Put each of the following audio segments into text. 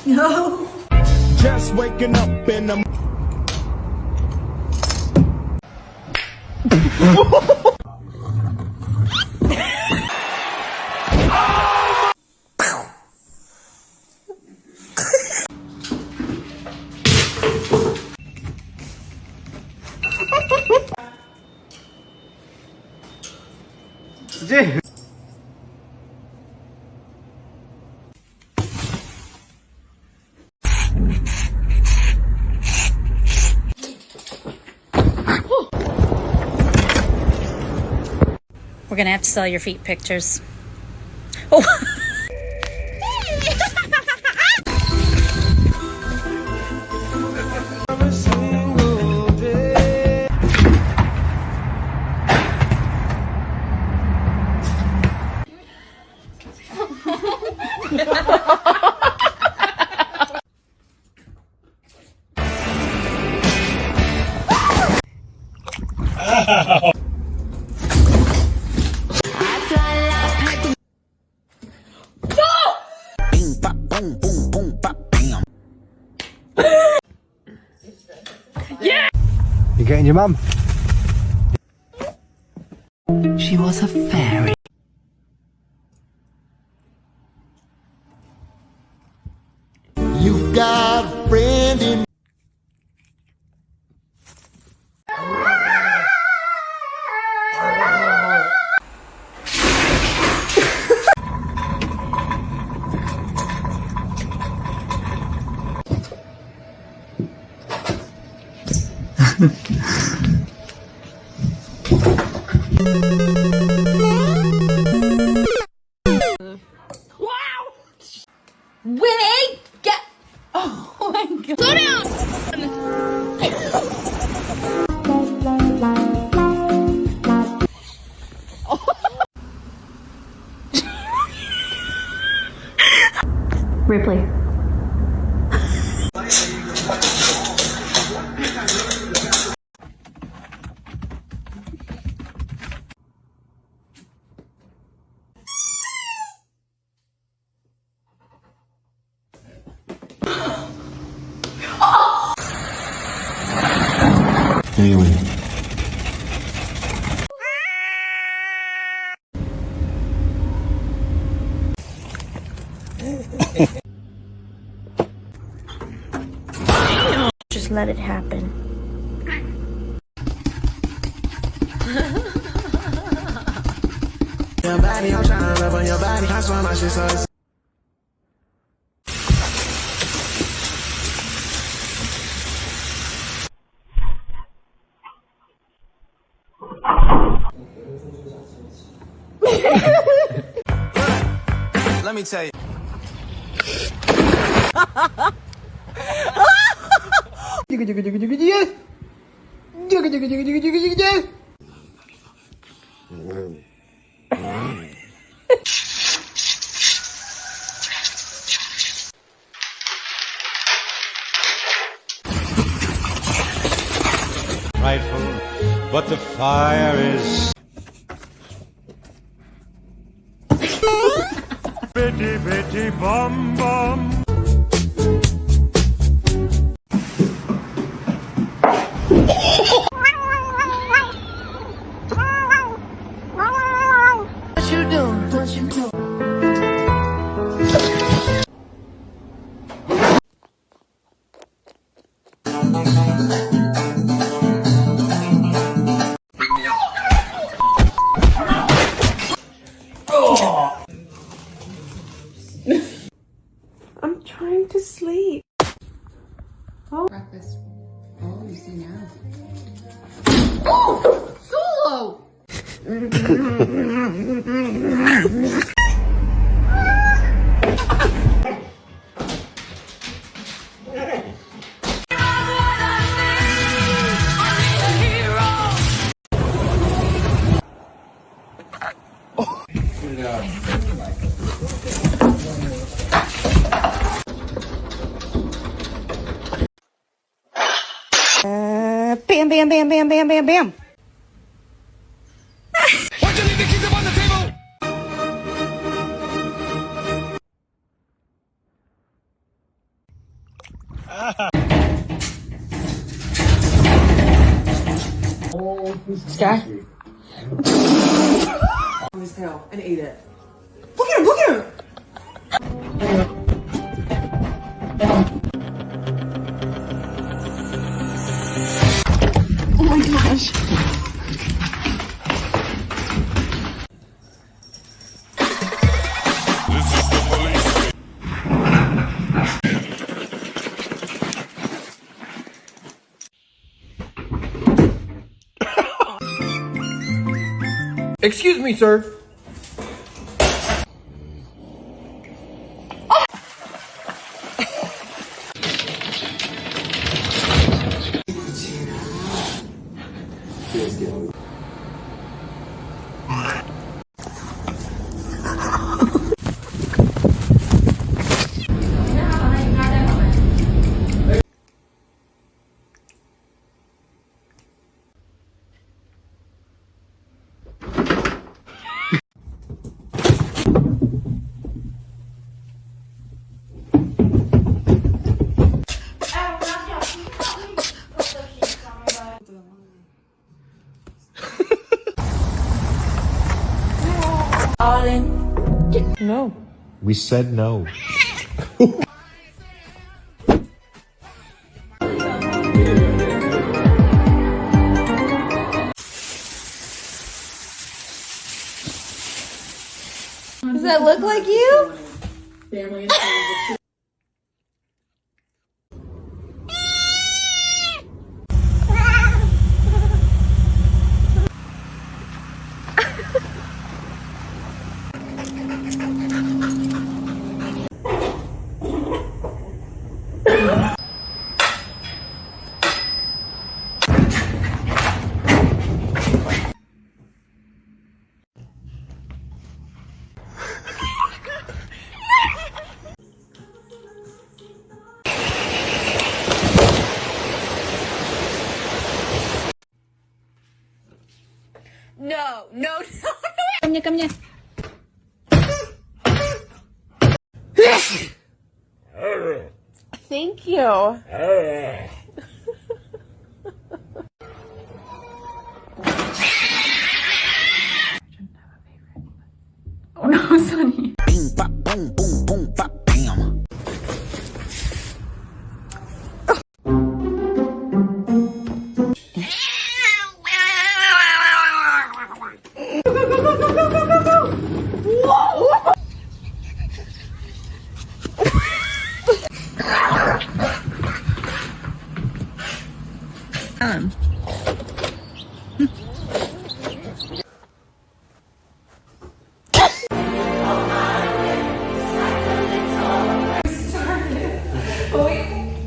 No. Just waking up in the We're gonna have to sell your feet pictures. Oh. You're getting your mum? She was a fairy. you've got a friend in Winnie, get. Oh my god. Slow down. Ripley. Haley. Just let it happen. Your body, I'm trying to love on your body. I swear my shit so let me tell you. Frightful, but the fire is bitty bitty bum bum. What you doing? What you doing? I'm trying to sleep. Breakfast. Oh, you see now. Oh! Solo! Bam, bam, bam, bam, bam, bam, bam. Why'd you leave the keys up on the table? Sky? On his tail and ate it. Look at him! Look at him! Oh my gosh. Excuse me, sir. No. We said no. Does that look like you? No, no, no, no. Come here. Thank you. Oh no, Sonny. Bing, bop, boom, boom, boom, bop, bam.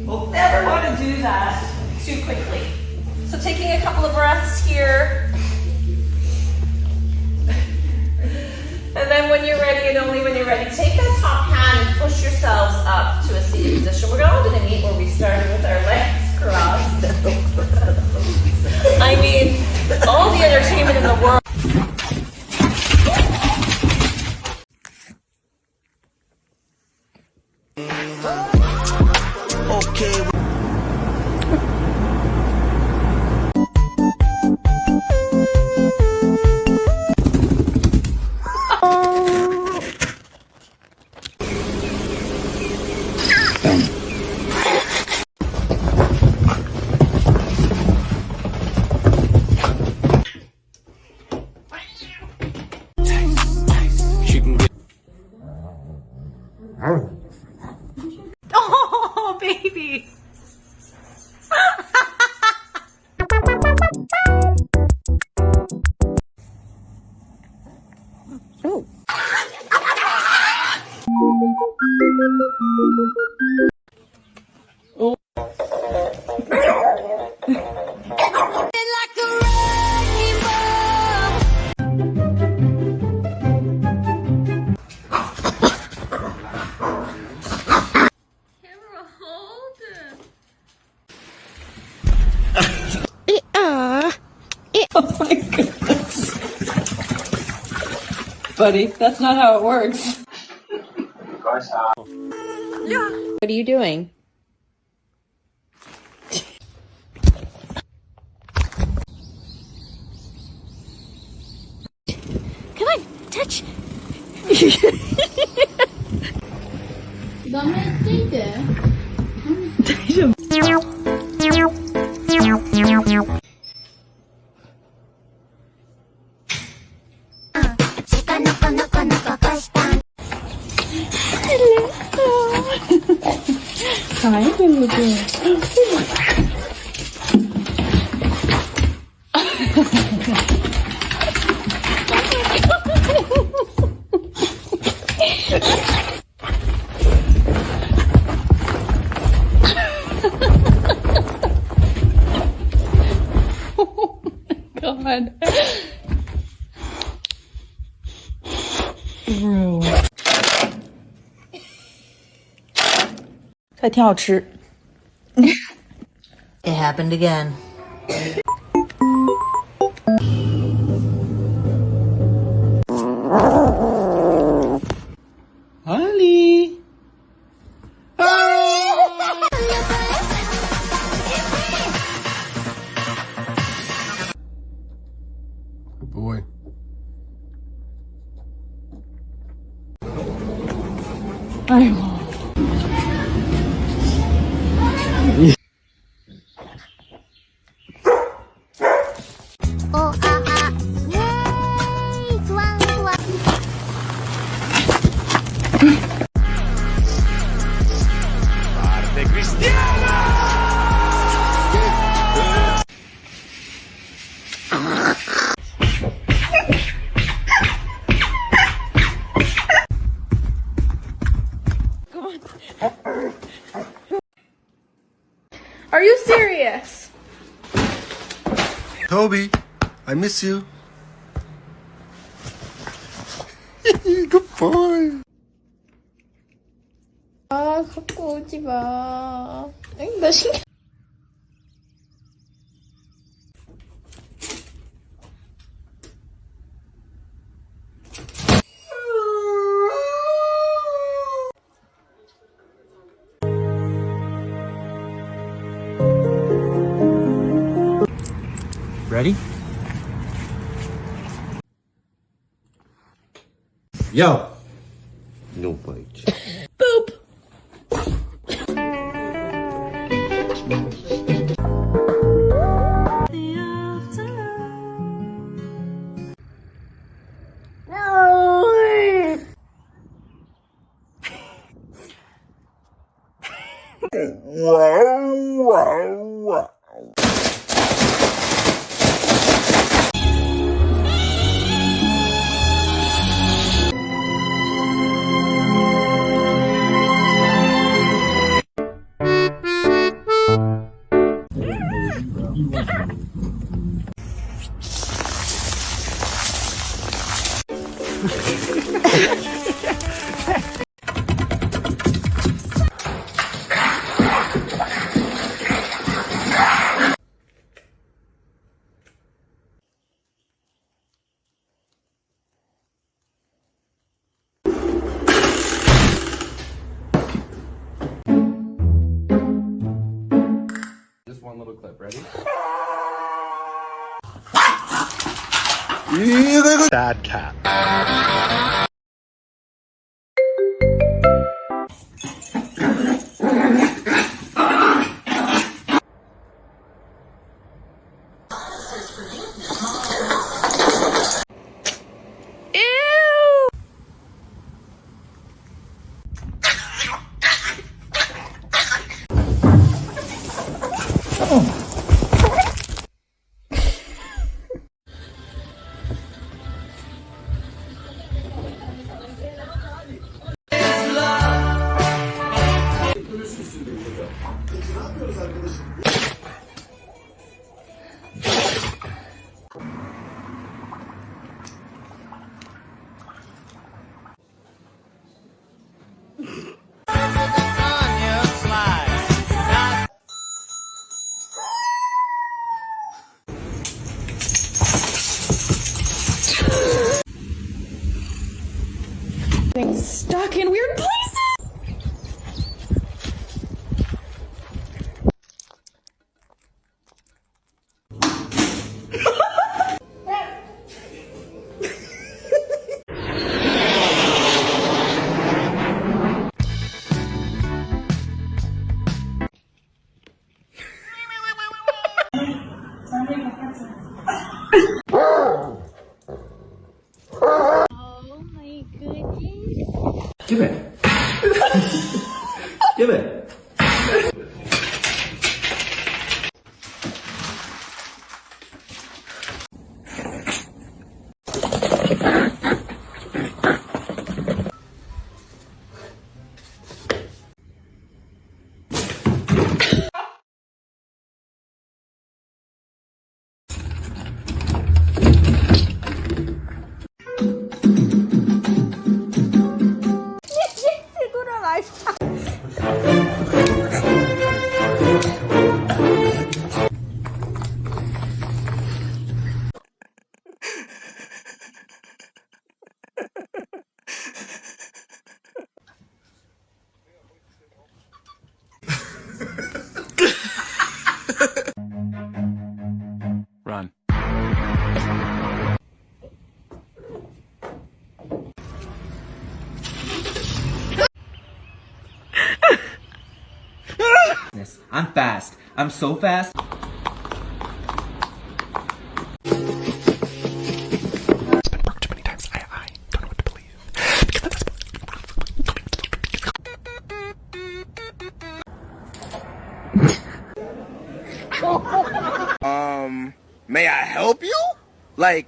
We'll never want to do that too quickly. So taking a couple of breaths here. And then when you're ready, and only when you're ready, take that top hand and push yourselves up to a seated position. We're all going to meet where we started with our legs crossed. I mean, all the entertainment in the world. Okay. She can get. Oh, baby. Oh. Oh my goodness. Buddy, that's not how it works. What are you doing? touch. 너네 띠게. God. 这挺好吃。 It happened again. Honey. Good boy. Are you serious? Toby, I miss you. Good boy. 아, 갖고 오지 마. 에이, 나 신경. Ready? Yo. No bite. Boop. Just one little clip, ready? Sad cat. Stuck in weird places. Give it. Give it. Segura lá. Run. I'm fast. I'm so fast. Too many times. I don't know what to believe. May I help you? Like,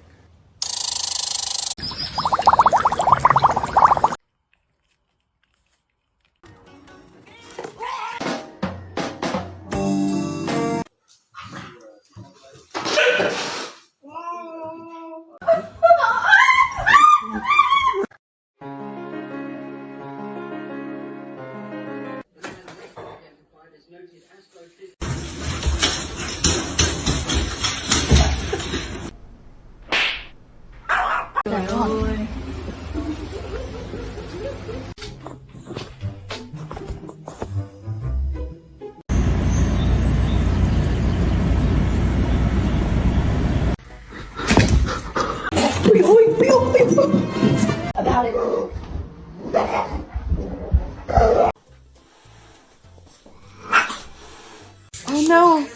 Oh no.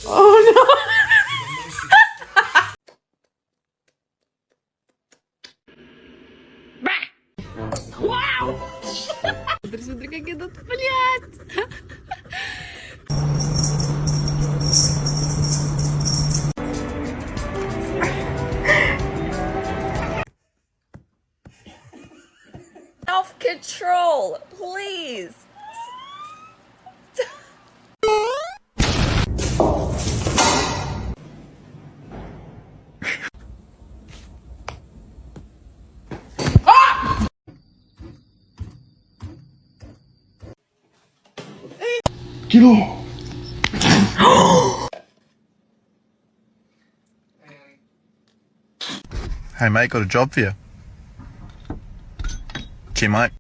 Oh no. Смотри, как идут, блядь. Self-control, please. Get off! Hey mate, got a job for you. Cheer mate.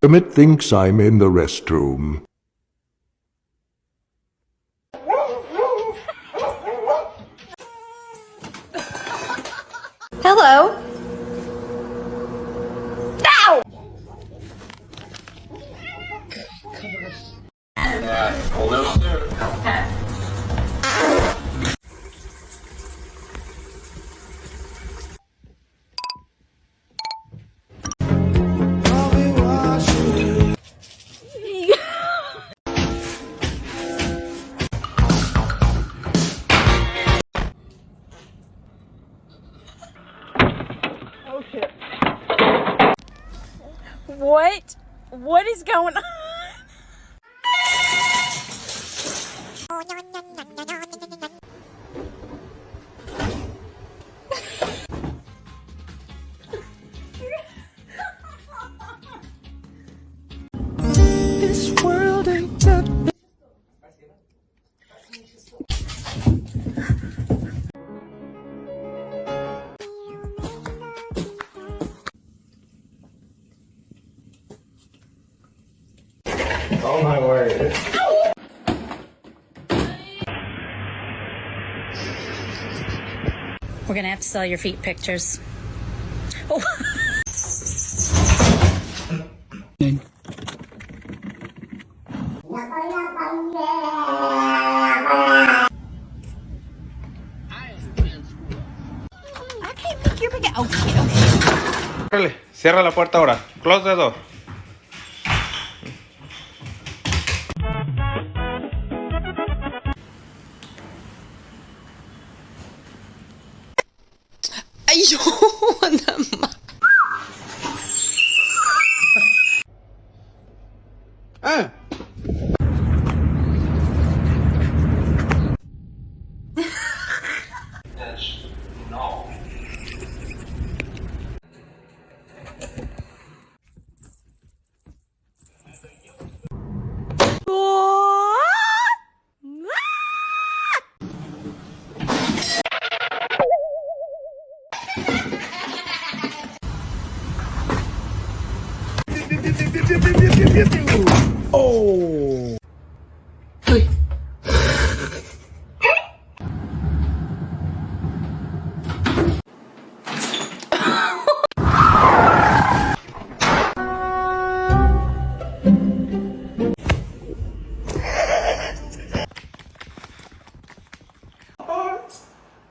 Emmett thinks I'm in the restroom. Hello. Ow! What? What is going on? This world ain't nothing. Oh my word. We're gonna have to sell your feet pictures. Oh. Órale, cierra la puerta ahora. Close the door. Ayun naman.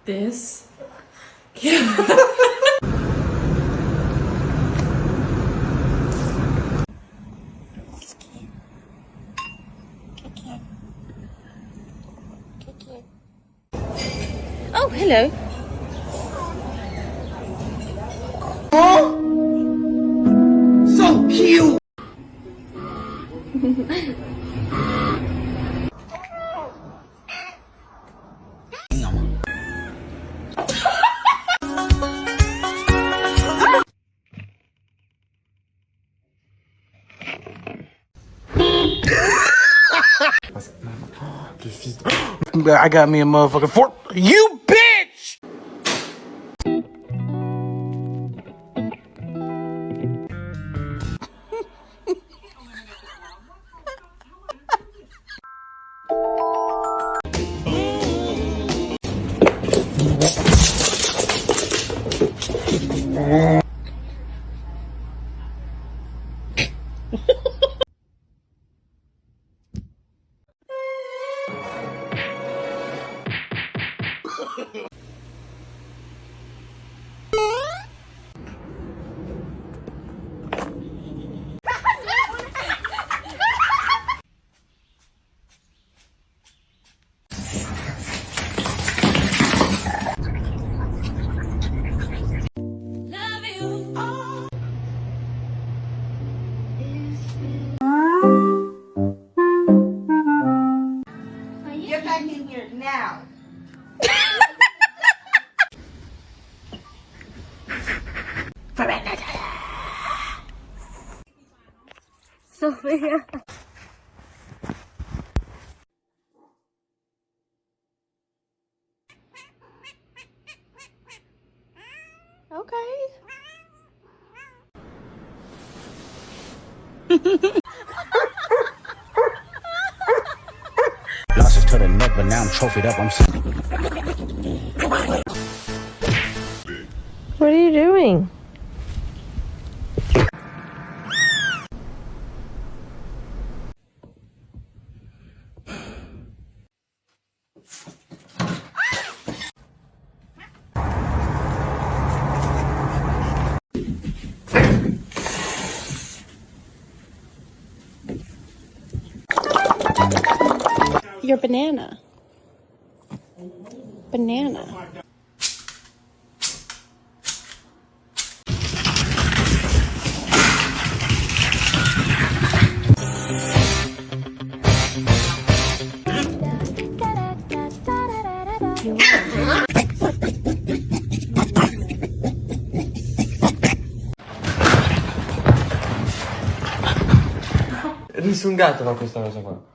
This. Oh, hello. So cute! I got me a motherfucking fork. You bitch! Get back in here now. Sophia. Okay. Losses to the neck, but now I'm trophied up. I'm What are you doing? Your banana. Banana. Nessun gatto fa questa cosa qua.